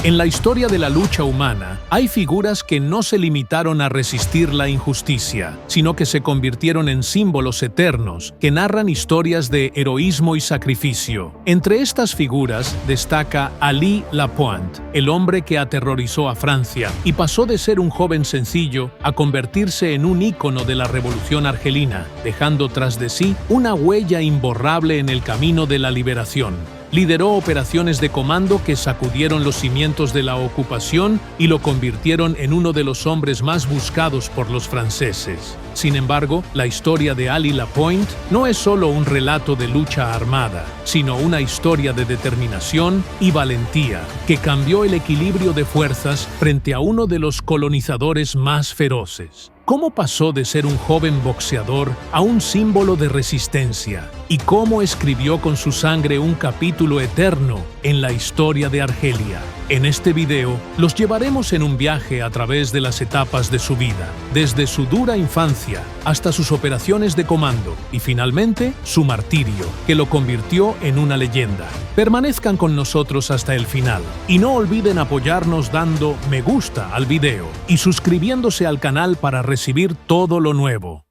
En la historia de la lucha humana, hay figuras que no se limitaron a resistir la injusticia, sino que se convirtieron en símbolos eternos que narran historias de heroísmo y sacrificio. Entre estas figuras destaca Ali Lapointe, el hombre que aterrorizó a Francia y pasó de ser un joven sencillo a convertirse en un ícono de la Revolución Argelina, dejando tras de sí una huella imborrable en el camino de la liberación. Lideró operaciones de comando que sacudieron los cimientos de la ocupación y lo convirtieron en uno de los hombres más buscados por los franceses. Sin embargo, la historia de Ali Lapointe no es solo un relato de lucha armada, sino una historia de determinación y valentía que cambió el equilibrio de fuerzas frente a uno de los colonizadores más feroces. ¿Cómo pasó de ser un joven boxeador a un símbolo de resistencia? ¿Y cómo escribió con su sangre un capítulo eterno en la historia de Argelia? En este video, los llevaremos en un viaje a través de las etapas de su vida, desde su dura infancia hasta sus operaciones de comando y finalmente su martirio, que lo convirtió en una leyenda. Permanezcan con nosotros hasta el final y no olviden apoyarnos dando me gusta al video y suscribiéndose al canal para recibir todo lo nuevo.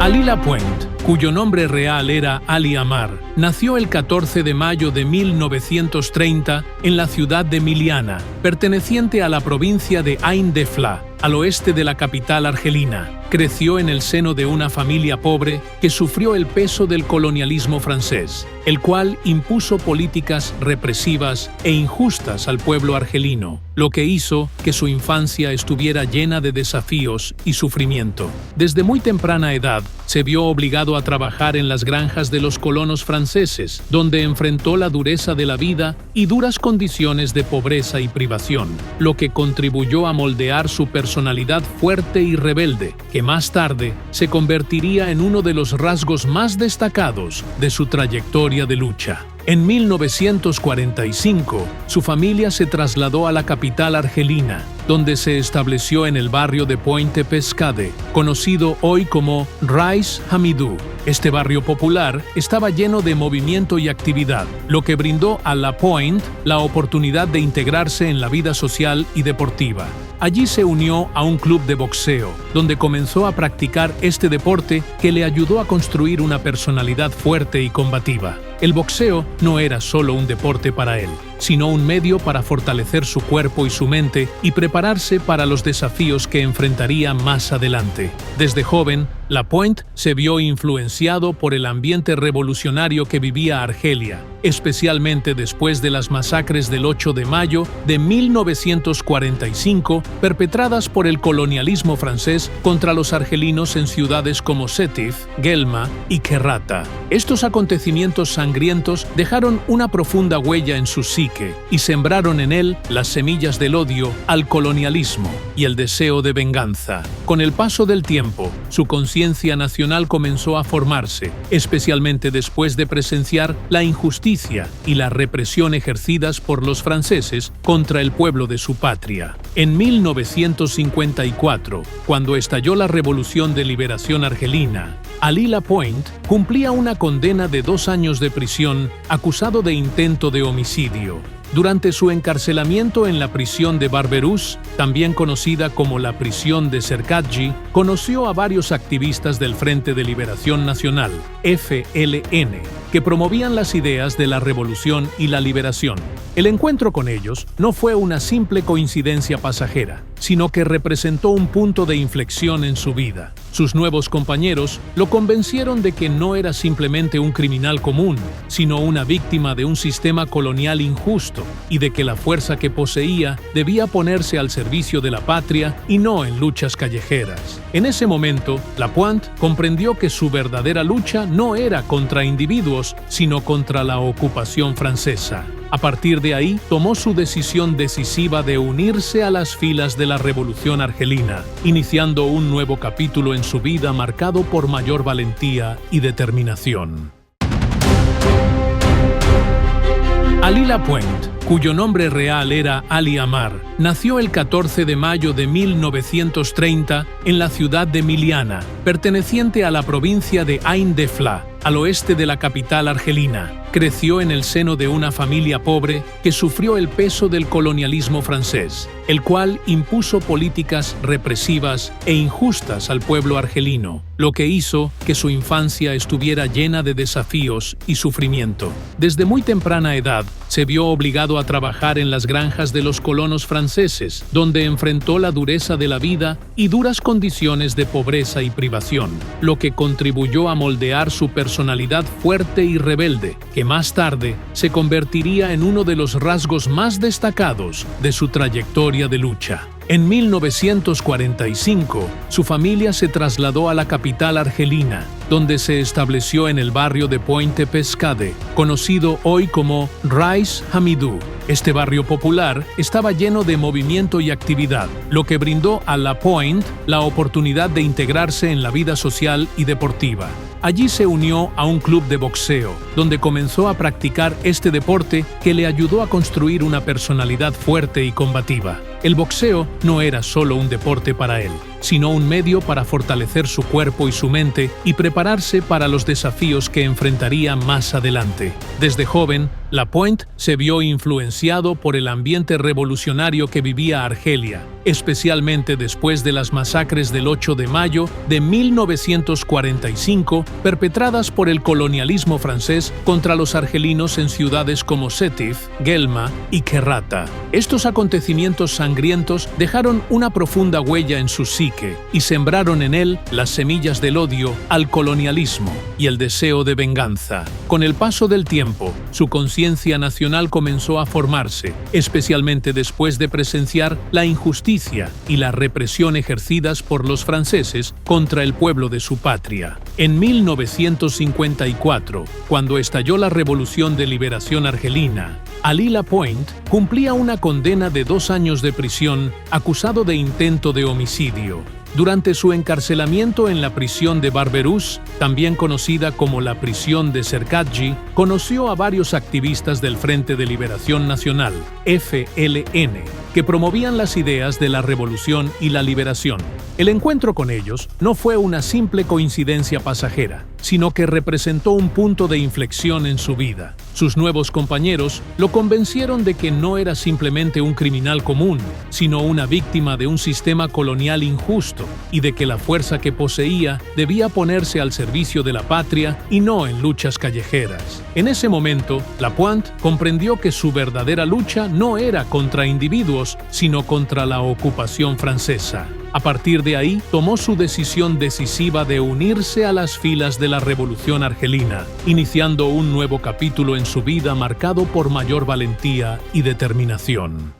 Ali Lapointe, cuyo nombre real era Ali Amar, nació el 14 de mayo de 1930 en la ciudad de Miliana, perteneciente a la provincia de Ain Defla, al oeste de la capital argelina. Creció en el seno de una familia pobre que sufrió el peso del colonialismo francés, el cual impuso políticas represivas e injustas al pueblo argelino, lo que hizo que su infancia estuviera llena de desafíos y sufrimiento. Desde muy temprana edad, se vio obligado a trabajar en las granjas de los colonos franceses, donde enfrentó la dureza de la vida y duras condiciones de pobreza y privación, lo que contribuyó a moldear su personalidad fuerte y rebelde, que más tarde se convertiría en uno de los rasgos más destacados de su trayectoria de lucha. En 1945, su familia se trasladó a la capital argelina, donde se estableció en el barrio de Pointe Pescade, conocido hoy como Rais Hamidou. Este barrio popular estaba lleno de movimiento y actividad, lo que brindó a Lapointe la oportunidad de integrarse en la vida social y deportiva. Allí se unió a un club de boxeo, donde comenzó a practicar este deporte que le ayudó a construir una personalidad fuerte y combativa. El boxeo no era solo un deporte para él, sino un medio para fortalecer su cuerpo y su mente y prepararse para los desafíos que enfrentaría más adelante. Desde joven, Lapointe se vio influenciado por el ambiente revolucionario que vivía Argelia, especialmente después de las masacres del 8 de mayo de 1945 perpetradas por el colonialismo francés contra los argelinos en ciudades como Sétif, Guelma y Kerrata. Estos acontecimientos sangrientos dejaron una profunda huella en su psique y sembraron en él las semillas del odio al colonialismo y el deseo de venganza. Con el paso del tiempo, su conciencia nacional comenzó a formarse, especialmente después de presenciar la injusticia y la represión ejercidas por los franceses contra el pueblo de su patria. En 1954, cuando estalló la Revolución de Liberación Argelina, Ali Lapointe cumplía una condena de 2 años de prisión acusado de intento de homicidio. Durante su encarcelamiento en la prisión de Barberousse, también conocida como la prisión de Cercadji, conoció a varios activistas del Frente de Liberación Nacional, FLN, que promovían las ideas de la revolución y la liberación. El encuentro con ellos no fue una simple coincidencia pasajera, sino que representó un punto de inflexión en su vida. Sus nuevos compañeros lo convencieron de que no era simplemente un criminal común, sino una víctima de un sistema colonial injusto, y de que la fuerza que poseía debía ponerse al servicio de la patria y no en luchas callejeras. En ese momento, Lapointe comprendió que su verdadera lucha no era contra individuos, sino contra la ocupación francesa. A partir de ahí, tomó su decisión decisiva de unirse a las filas de la Revolución Argelina, iniciando un nuevo capítulo en su vida marcado por mayor valentía y determinación. Ali Lapointe cuyo nombre real era Ali Amar, nació el 14 de mayo de 1930 en la ciudad de Miliana, perteneciente a la provincia de Ain Defla, al oeste de la capital argelina. Creció en el seno de una familia pobre que sufrió el peso del colonialismo francés, el cual impuso políticas represivas e injustas al pueblo argelino, lo que hizo que su infancia estuviera llena de desafíos y sufrimiento. Desde muy temprana edad, se vio obligado a trabajar en las granjas de los colonos franceses, donde enfrentó la dureza de la vida y duras condiciones de pobreza y privación, lo que contribuyó a moldear su personalidad fuerte y rebelde, que más tarde se convertiría en uno de los rasgos más destacados de su trayectoria de lucha. En 1945, su familia se trasladó a la capital argelina, donde se estableció en el barrio de Pointe Pescade, conocido hoy como Rais Hamidou. Este barrio popular estaba lleno de movimiento y actividad, lo que brindó a La Pointe la oportunidad de integrarse en la vida social y deportiva. Allí se unió a un club de boxeo, donde comenzó a practicar este deporte que le ayudó a construir una personalidad fuerte y combativa. El boxeo no era solo un deporte para él, sino un medio para fortalecer su cuerpo y su mente y prepararse para los desafíos que enfrentaría más adelante. Desde joven, La Pointe se vio influenciado por el ambiente revolucionario que vivía Argelia, especialmente después de las masacres del 8 de mayo de 1945 perpetradas por el colonialismo francés contra los argelinos en ciudades como Sétif, Guelma y Kerrata. Estos acontecimientos sangrientos dejaron una profunda huella en su psique y sembraron en él las semillas del odio al colonialismo y el deseo de venganza. Con el paso del tiempo, su conciencia nacional comenzó a formarse, especialmente después de presenciar la injusticia y la represión ejercidas por los franceses contra el pueblo de su patria. En 1954, cuando estalló la Revolución de Liberación Argelina, Ali Lapointe cumplía una condena de 2 años de prisión acusado de intento de homicidio. Durante su encarcelamiento en la prisión de Barberousse, también conocida como la prisión de Serkadji, conoció a varios activistas del Frente de Liberación Nacional, FLN, que promovían las ideas de la revolución y la liberación. El encuentro con ellos no fue una simple coincidencia pasajera, sino que representó un punto de inflexión en su vida. Sus nuevos compañeros lo convencieron de que no era simplemente un criminal común, sino una víctima de un sistema colonial injusto y de que la fuerza que poseía debía ponerse al servicio de la patria y no en luchas callejeras. En ese momento, Lapointe comprendió que su verdadera lucha no era contra individuos, sino contra la ocupación francesa. A partir de ahí, tomó su decisión decisiva de unirse a las filas de la Revolución Argelina, iniciando un nuevo capítulo en su vida marcado por mayor valentía y determinación.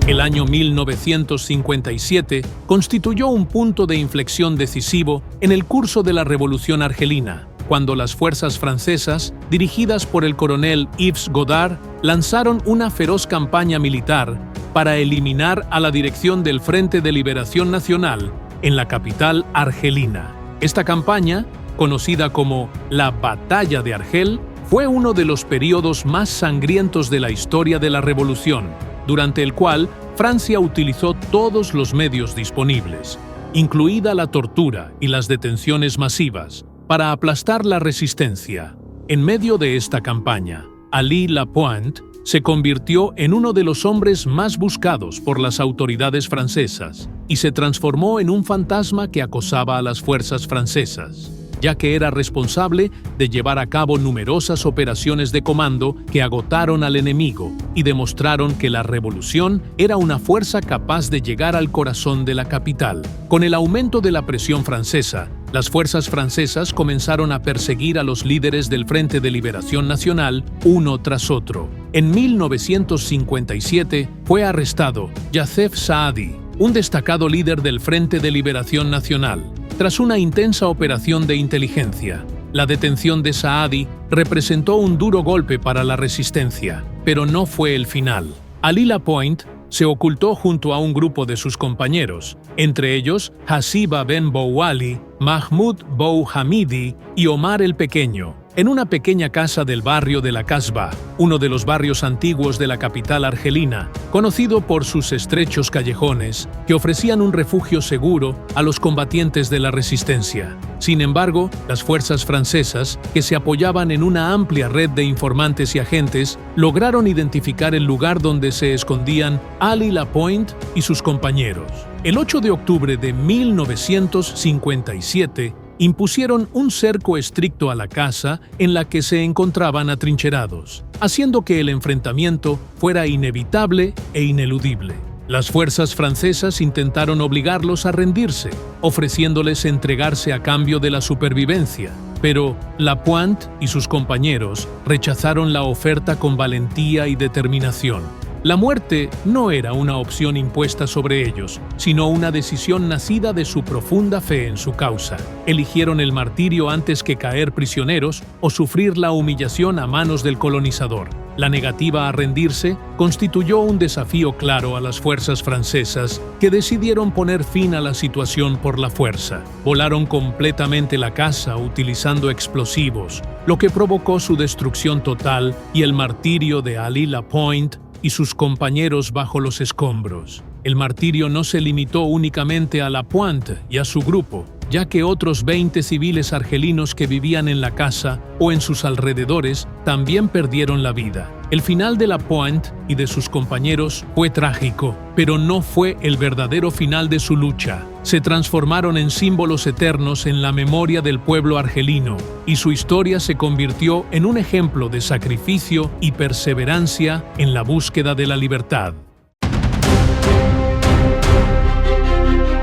El año 1957 constituyó un punto de inflexión decisivo en el curso de la Revolución Argelina, cuando las fuerzas francesas, dirigidas por el coronel Yves Godard, lanzaron una feroz campaña militar para eliminar a la dirección del Frente de Liberación Nacional en la capital argelina. Esta campaña, conocida como la Batalla de Argel, fue uno de los periodos más sangrientos de la historia de la revolución, durante el cual Francia utilizó todos los medios disponibles, incluida la tortura y las detenciones masivas, para aplastar la resistencia. En medio de esta campaña, Ali Lapointe se convirtió en uno de los hombres más buscados por las autoridades francesas y se transformó en un fantasma que acosaba a las fuerzas francesas, ya que era responsable de llevar a cabo numerosas operaciones de comando que agotaron al enemigo y demostraron que la revolución era una fuerza capaz de llegar al corazón de la capital. Con el aumento de la presión francesa, las fuerzas francesas comenzaron a perseguir a los líderes del Frente de Liberación Nacional uno tras otro. En 1957 fue arrestado Youssef Saadi, un destacado líder del Frente de Liberación Nacional, tras una intensa operación de inteligencia. La detención de Saadi representó un duro golpe para la resistencia, pero no fue el final. Ali Lapointe se ocultó junto a un grupo de sus compañeros, entre ellos Hasiba Ben Bouali, Mahmoud Bou Hamidi y Omar el Pequeño, en una pequeña casa del barrio de la Casbah, uno de los barrios antiguos de la capital argelina, conocido por sus estrechos callejones que ofrecían un refugio seguro a los combatientes de la resistencia. Sin embargo, las fuerzas francesas, que se apoyaban en una amplia red de informantes y agentes, lograron identificar el lugar donde se escondían Ali Lapointe y sus compañeros. El 8 de octubre de 1957, impusieron un cerco estricto a la casa en la que se encontraban atrincherados, haciendo que el enfrentamiento fuera inevitable e ineludible. Las fuerzas francesas intentaron obligarlos a rendirse, ofreciéndoles entregarse a cambio de la supervivencia, pero Lapointe y sus compañeros rechazaron la oferta con valentía y determinación. La muerte no era una opción impuesta sobre ellos, sino una decisión nacida de su profunda fe en su causa. Eligieron el martirio antes que caer prisioneros o sufrir la humillación a manos del colonizador. La negativa a rendirse constituyó un desafío claro a las fuerzas francesas, que decidieron poner fin a la situación por la fuerza. Volaron completamente la casa utilizando explosivos, lo que provocó su destrucción total y el martirio de Ali Lapointe y sus compañeros bajo los escombros. El martirio no se limitó únicamente a Lapointe y a su grupo, ya que otros 20 civiles argelinos que vivían en la casa o en sus alrededores también perdieron la vida. El final de Lapointe y de sus compañeros fue trágico, pero no fue el verdadero final de su lucha. Se transformaron en símbolos eternos en la memoria del pueblo argelino, y su historia se convirtió en un ejemplo de sacrificio y perseverancia en la búsqueda de la libertad.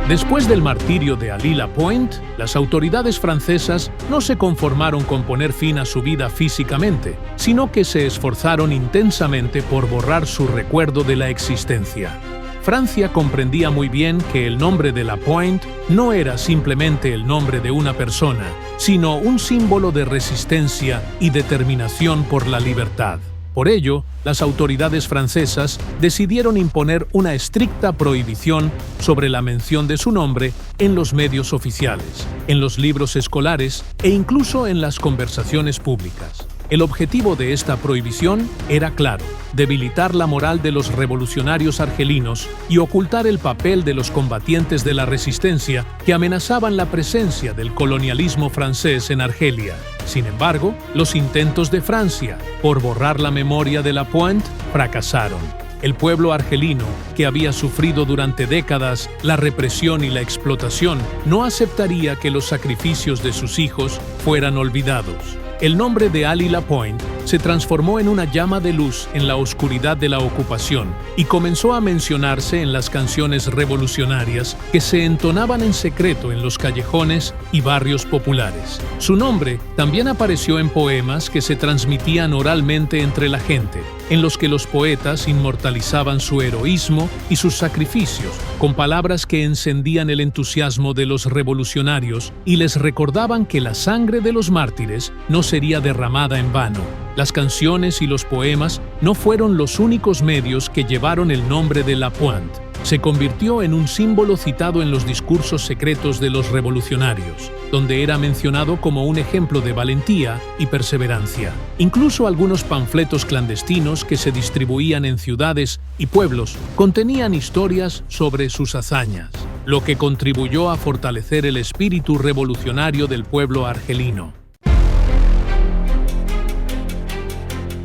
Después del martirio de Ali Lapointe, las autoridades francesas no se conformaron con poner fin a su vida físicamente, sino que se esforzaron intensamente por borrar su recuerdo de la existencia. Francia comprendía muy bien que el nombre de Lapointe no era simplemente el nombre de una persona, sino un símbolo de resistencia y determinación por la libertad. Por ello, las autoridades francesas decidieron imponer una estricta prohibición sobre la mención de su nombre en los medios oficiales, en los libros escolares e incluso en las conversaciones públicas. El objetivo de esta prohibición era claro: debilitar la moral de los revolucionarios argelinos y ocultar el papel de los combatientes de la resistencia que amenazaban la presencia del colonialismo francés en Argelia. Sin embargo, los intentos de Francia por borrar la memoria de Lapointe fracasaron. El pueblo argelino, que había sufrido durante décadas la represión y la explotación, no aceptaría que los sacrificios de sus hijos fueran olvidados. El nombre de Ali Lapointe se transformó en una llama de luz en la oscuridad de la ocupación y comenzó a mencionarse en las canciones revolucionarias que se entonaban en secreto en los callejones y barrios populares. Su nombre también apareció en poemas que se transmitían oralmente entre la gente, en los que los poetas inmortalizaban su heroísmo y sus sacrificios, con palabras que encendían el entusiasmo de los revolucionarios y les recordaban que la sangre de los mártires no sería derramada en vano. Las canciones y los poemas no fueron los únicos medios que llevaron el nombre de Lapointe. Se convirtió en un símbolo citado en los discursos secretos de los revolucionarios, donde era mencionado como un ejemplo de valentía y perseverancia. Incluso algunos panfletos clandestinos que se distribuían en ciudades y pueblos contenían historias sobre sus hazañas, lo que contribuyó a fortalecer el espíritu revolucionario del pueblo argelino.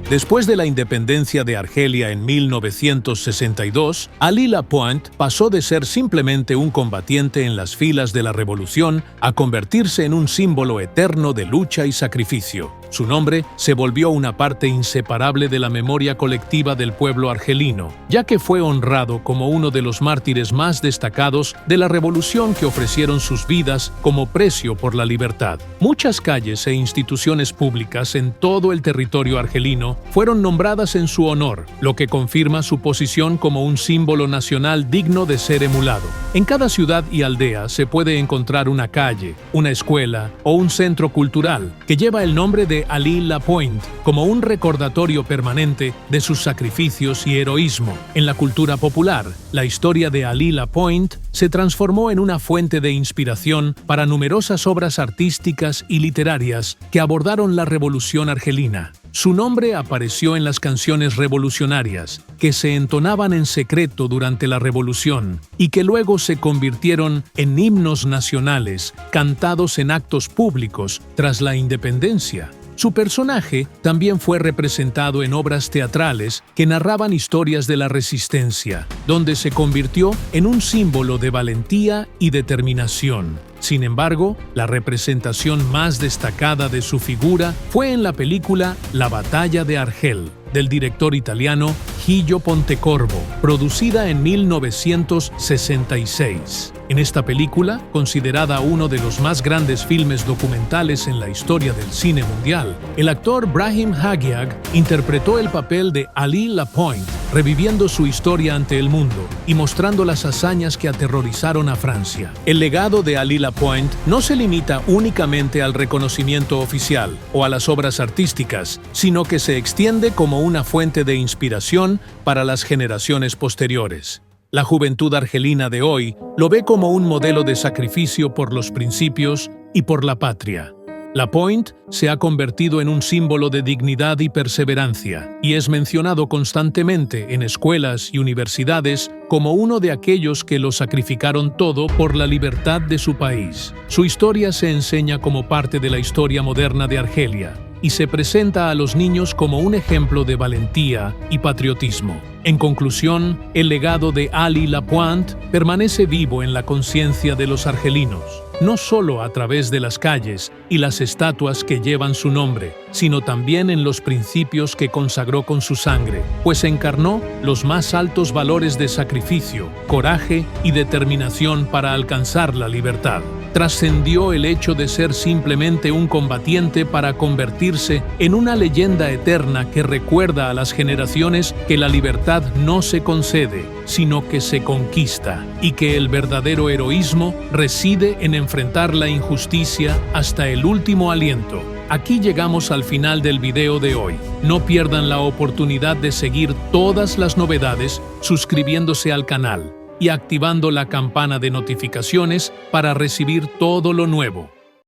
Después de la independencia de Argelia en 1962, Ali Lapointe pasó de ser simplemente un combatiente en las filas de la revolución a convertirse en un símbolo eterno de lucha y sacrificio. Su nombre se volvió una parte inseparable de la memoria colectiva del pueblo argelino, ya que fue honrado como uno de los mártires más destacados de la revolución que ofrecieron sus vidas como precio por la libertad. Muchas calles e instituciones públicas en todo el territorio argelino fueron nombradas en su honor, lo que confirma su posición como un símbolo nacional digno de ser emulado. En cada ciudad y aldea se puede encontrar una calle, una escuela o un centro cultural que lleva el nombre de Ali Lapointe como un recordatorio permanente de sus sacrificios y heroísmo. En la cultura popular, la historia de Ali Lapointe se transformó en una fuente de inspiración para numerosas obras artísticas y literarias que abordaron la Revolución Argelina. Su nombre apareció en las canciones revolucionarias, que se entonaban en secreto durante la revolución y que luego se convirtieron en himnos nacionales, cantados en actos públicos tras la independencia. Su personaje también fue representado en obras teatrales que narraban historias de la resistencia, donde se convirtió en un símbolo de valentía y determinación. Sin embargo, la representación más destacada de su figura fue en la película La Batalla de Argel, del director italiano Gillo Pontecorvo, producida en 1966. En esta película, considerada uno de los más grandes filmes documentales en la historia del cine mundial, el actor Brahim Hagiag interpretó el papel de Ali Lapointe, reviviendo su historia ante el mundo y mostrando las hazañas que aterrorizaron a Francia. El legado de Ali Lapointe no se limita únicamente al reconocimiento oficial o a las obras artísticas, sino que se extiende como una fuente de inspiración para las generaciones posteriores. La juventud argelina de hoy lo ve como un modelo de sacrificio por los principios y por la patria. Lapointe se ha convertido en un símbolo de dignidad y perseverancia, y es mencionado constantemente en escuelas y universidades como uno de aquellos que lo sacrificaron todo por la libertad de su país. Su historia se enseña como parte de la historia moderna de Argelia, y se presenta a los niños como un ejemplo de valentía y patriotismo. En conclusión, el legado de Ali Lapointe permanece vivo en la conciencia de los argelinos, no solo a través de las calles y las estatuas que llevan su nombre, sino también en los principios que consagró con su sangre, pues encarnó los más altos valores de sacrificio, coraje y determinación para alcanzar la libertad. Trascendió el hecho de ser simplemente un combatiente para convertirse en una leyenda eterna que recuerda a las generaciones que la libertad no se concede, sino que se conquista, y que el verdadero heroísmo reside en enfrentar la injusticia hasta el último aliento. Aquí llegamos al final del video de hoy. No pierdan la oportunidad de seguir todas las novedades suscribiéndose al canal y activando la campana de notificaciones para recibir todo lo nuevo.